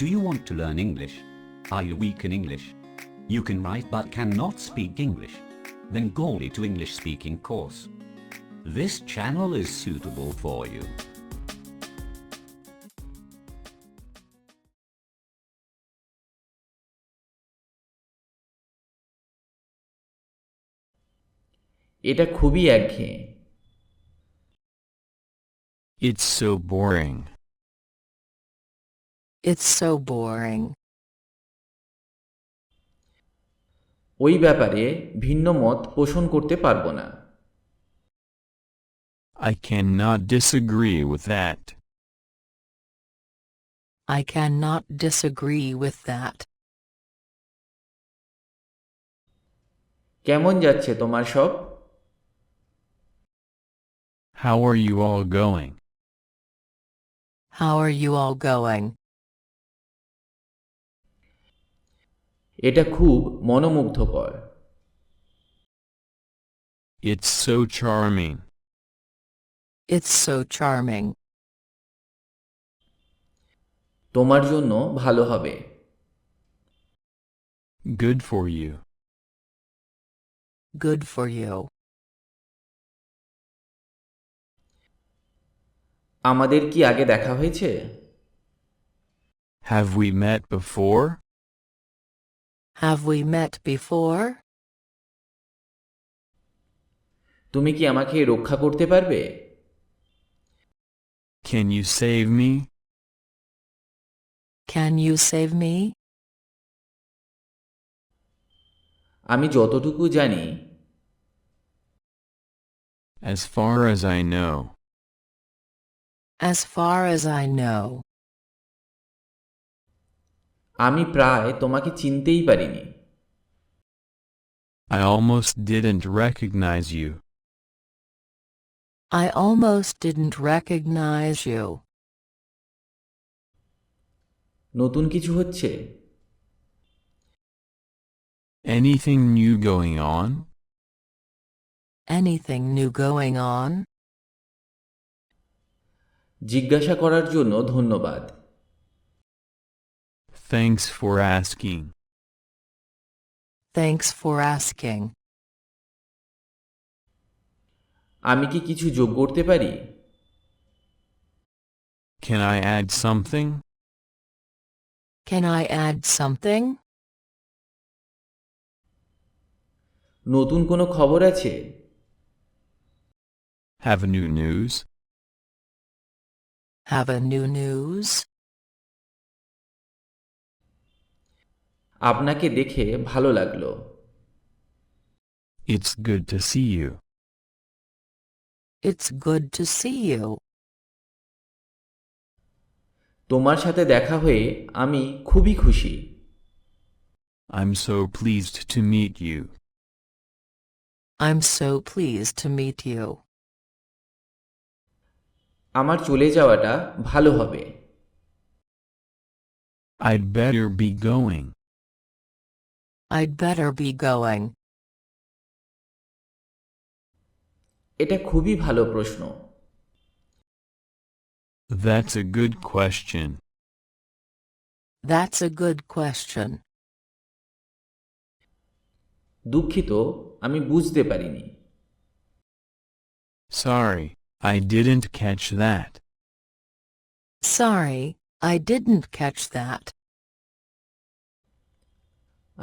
Do you want to learn English? Are you weak in English? You can write but cannot speak English? Bengali to English speaking course. This channel is suitable for you. এটা খুবই একঘেয়ে। It's so boring. It's so boring. ওই ব্যাপারে ভিন্ন মত পোষণ করতে পারবো না। I cannot disagree with that. I cannot disagree with that. কেমন যাচ্ছে তোমার সব? How are you all going? How are you all going? এটা খুব মনোমুগ্ধকর। It's so charming. It's so charming. তোমার জন্য ভালো হবে। Good for you. Good for you. আমাদের কি আগে দেখা হয়েছে? Have we met before? Have we met before? তুমি কি আমাকে রক্ষা করতে পারবে? Can you save me? Can you save me? আমি যতটুকু জানি, As far as I know. As far as I know. আমি প্রায় তোমাকে চিনতেই পারিনি। I almost didn't recognize you. I almost didn't recognize you. নতুন কিছু হচ্ছে? Anything new going on? Anything new going on? জিজ্ঞাসা করার জন্য ধন্যবাদ। Thanks for asking. Thanks for asking. আমি কি কিছু যোগ করতে পারি? Can I add something? Can I add something? নতুন কোনো খবর আছে? Have a new news? Have a new news? আপনাকে দেখে ভালো লাগলো। It's good to see you. It's good to see you. তোমার সাথে দেখা হয়ে আমি খুবই খুশি। I'm so pleased to meet you. I'm so pleased to meet you. আমার চলে যাওয়াটা ভালো হবে। I'd better be going. I'd better be going. এটা খুবই ভালো প্রশ্ন। That's a good question. That's a good question. দুঃখিত, আমি বুঝতে পারিনি। Sorry, I didn't catch that. Sorry, I didn't catch that.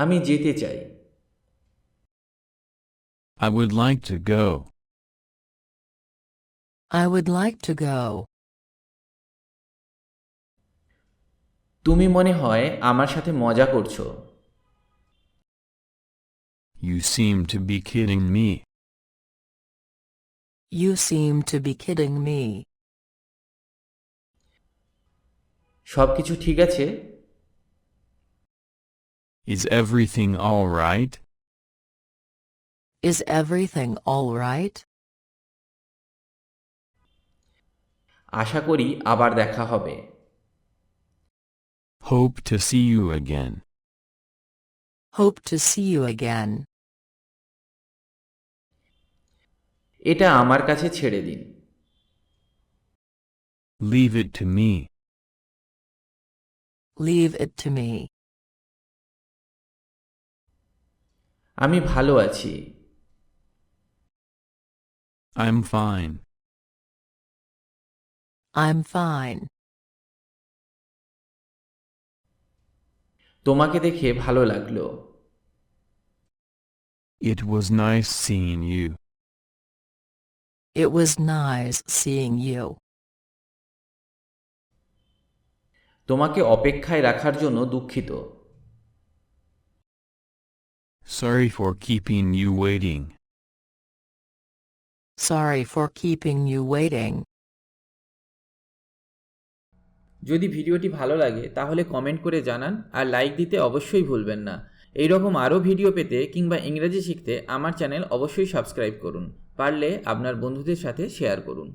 আমি যেতে চাই। I would like to go. I would like to go. তুমি মনে হয় আমার সাথে মজা করছো। You seem to be kidding me. You seem to be kidding me. সবকিছু ঠিক আছে? Is everything all right? Is everything all right? আশা করি আবার দেখা হবে। Hope to see you again. Hope to see you again. এটা আমার কাছে ছেড়ে দিন। Leave it to me. Leave it to me. আমি ভালো আছি। I'm fine. I'm fine. তোমাকে দেখে ভালো লাগলো। It was nice seeing you. It was nice seeing you. তোমাকে অপেক্ষায় রাখার জন্য দুঃখিত। Sorry for keeping you waiting. Sorry for keeping you waiting. যদি ভিডিওটি ভালো লাগে তাহলে কমেন্ট করে জানান আর লাইক দিতে অবশ্যই ভুলবেন না। এই রকম আরও ভিডিও পেতে কিংবা ইংরেজি শিখতে আমার চ্যানেল অবশ্যই সাবস্ক্রাইব করুন। পারলে আপনার বন্ধুদের সাথে শেয়ার করুন।